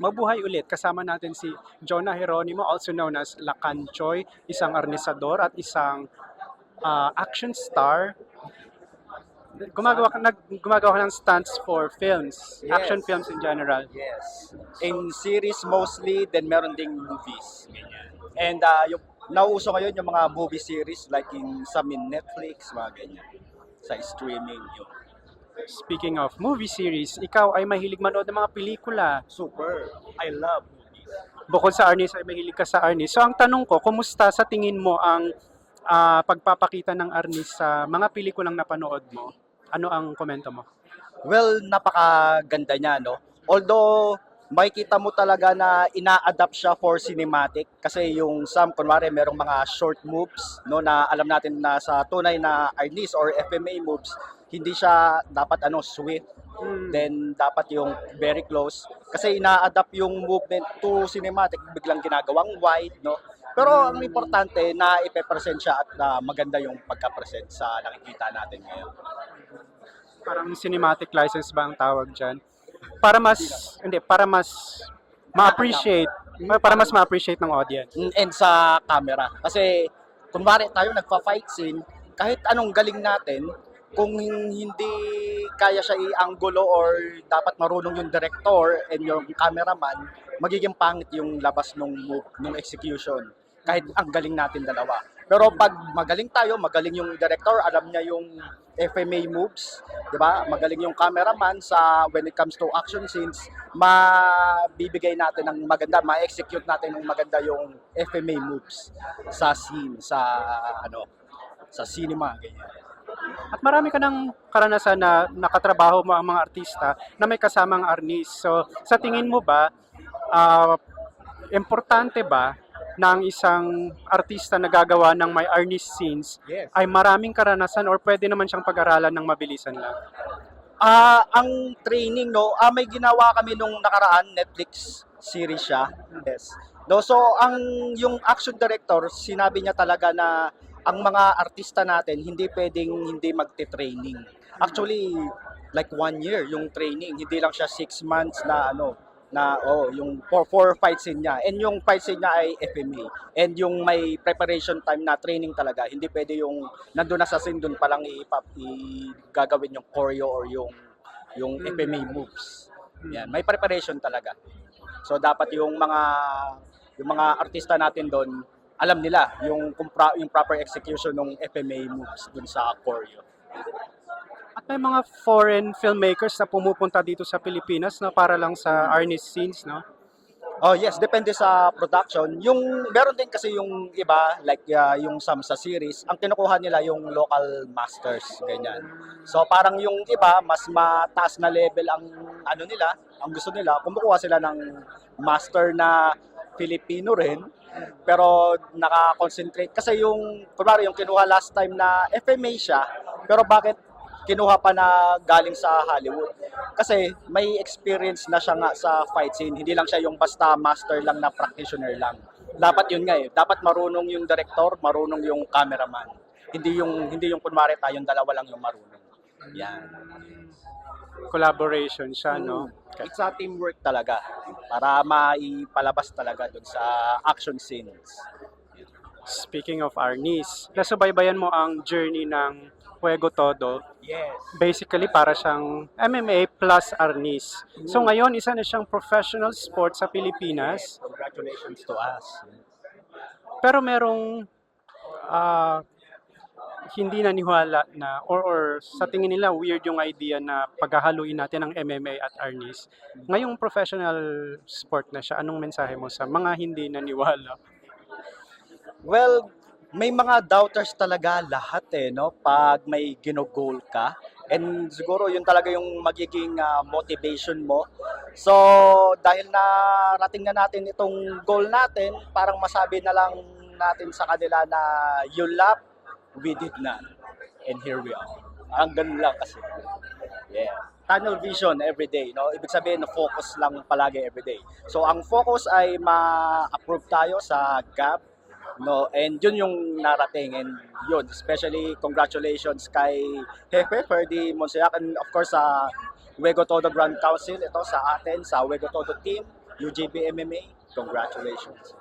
Mabuhay ulit. Kasama natin si Jonah Geronimo, also known as Lacan Choi, isang arnisador at isang action star. Gumagawa ka ng stunts for films, action Yes. films in general. Yes. In series mostly, then meron ding movies. Ganyan. And yung nauuso ngayon yung mga movie series like in some in Netflix, mga ganyan. Sa streaming yun. Speaking of movie series, ikaw ay mahilig manood ng mga pelikula. Super. I love movies. Bukod sa Arnis ay mahilig ka sa Arnis. So ang tanong ko, kumusta sa tingin mo ang pagpapakita ng Arnis sa mga pelikulang napanood mo? Ano ang komento mo? Well, napakaganda niya, no? Although, makikita mo talaga na ina-adapt siya for cinematic kasi yung some, kunwari, merong mga short moves, no, na alam natin na sa tunay na Arnis or FMA moves, hindi siya dapat swift, then dapat yung very close kasi ina-adapt yung movement to cinematic, biglang ginagawang wide, no? Pero ang importante na ipe-present siya at maganda yung pagka-present sa nakikita natin ngayon. Parang cinematic license ba ang tawag dyan? Para mas, hindi, para mas ma-appreciate, para mas ma-appreciate ng audience. And sa camera. Kasi, kunwari tayo nagpa-fight scene, kahit anong galing natin, kung hindi kaya siya i-angulo or dapat marunong yung director and yung cameraman, magiging pangit yung labas nung execution. Kahit ang galing natin dalawa. Pero pag magaling tayo, magaling yung director, alam niya yung FMA moves, 'di ba? Magaling yung cameraman sa when it comes to action scenes, mabibigay natin ng maganda, ma-execute natin ng maganda yung FMA moves sa scene, sa cinema ganyan. At marami ka ng karanasan na nakatrabaho mo ang mga artista na may kasamang Arnis. So, sa tingin mo ba, importante ba na ang isang artista na gagawa ng may Arnis scenes Yes. ay maraming karanasan or pwede naman siyang pag-aralan ng mabilisan lang? Ang training, no, may ginawa kami nung nakaraan, Netflix series siya. Yes. No, so yung action director, sinabi niya talaga na ang mga artista natin hindi pwedeng hindi magte-training. Actually, like 1 year yung training, hindi lang siya 6 months yung four fight scene niya. And yung fight scene niya ay FMA. And yung may preparation time na training talaga, hindi pwede yung nandun na sa scene dun palang gagawin yung choreo or yung FMA moves. Yan, may preparation talaga. So dapat yung mga artista natin doon, alam nila yung proper execution ng FMA moves dun sa choreo. At may mga foreign filmmakers na pumupunta dito sa Pilipinas na para lang sa Arnis scenes, no? Oh yes, depende sa production. Yung meron din kasi yung iba like yung sa series, ang kinukuha nila yung local masters ganyan. So parang yung iba mas mataas na level ang gusto nila, kumukuha sila ng master na Filipino rin pero naka-concentrate kasi yung kunwari yung kinuha last time na FMA siya, pero bakit kinuha pa na galing sa Hollywood. Kasi may experience na siya nga sa fight scene. Hindi lang siya yung basta master lang na practitioner lang. Dapat yun nga eh. Dapat marunong yung director, marunong yung cameraman. Hindi yung kunwari tayong dalawa lang yung marunong. Yan. Collaboration siya, no? It's a teamwork talaga para maipalabas talaga dun sa action scenes. Speaking of Arnis, nasubaybayan mo ang journey ng Fuego Todo. Yes. Basically, para siyang MMA plus Arnis. So ngayon, isa na siyang professional sport sa Pilipinas. Congratulations to us. Pero merong hindi naniwala na or sa tingin nila weird yung idea na paghahaluin natin ang MMA at Arnis. Ngayong professional sport na siya, anong mensahe mo sa mga hindi naniwala? Well, may mga doubters talaga lahat no? Pag may ginogol ka. And siguro yun talaga yung magiging motivation mo. So, dahil narating na natin itong goal natin, parang masabi na lang natin sa kanila na you lap, we did not. And here we are. Ang ganun lang kasi. Yeah. Tunnel vision every day, no? Ibig sabihin, focus lang palagi every day. So, ang focus ay ma-approve tayo sa GAP, no, and yun yung narating, and yun, especially congratulations kay Jefe Ferdy Monseac and of course sa Fuego Todo Grand Council, ito sa atin, sa Fuego Todo team, UJB MMA, congratulations.